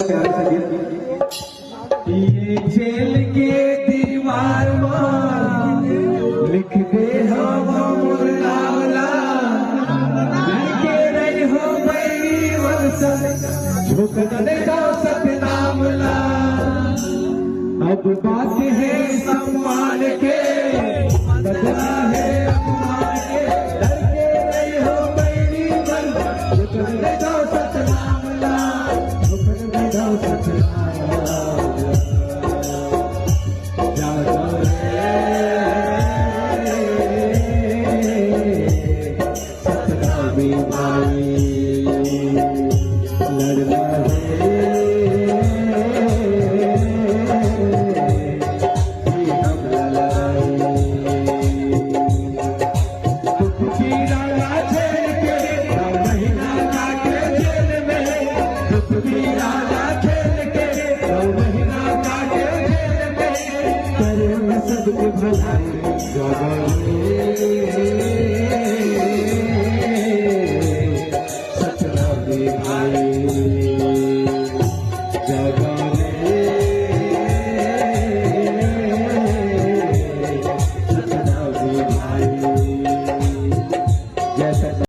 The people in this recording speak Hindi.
ये जेल के दीवार पर लिख दे हो मुरलावला लिखे रही हो मेरी वंश झुक दे दो सतनामला। अब बात है सम्मान के बदला है अपमान के डर के रही हो मेरी वंश झुक दे दो सतनामला झुक दे दो सतनामला। लड़ना सबके भलाई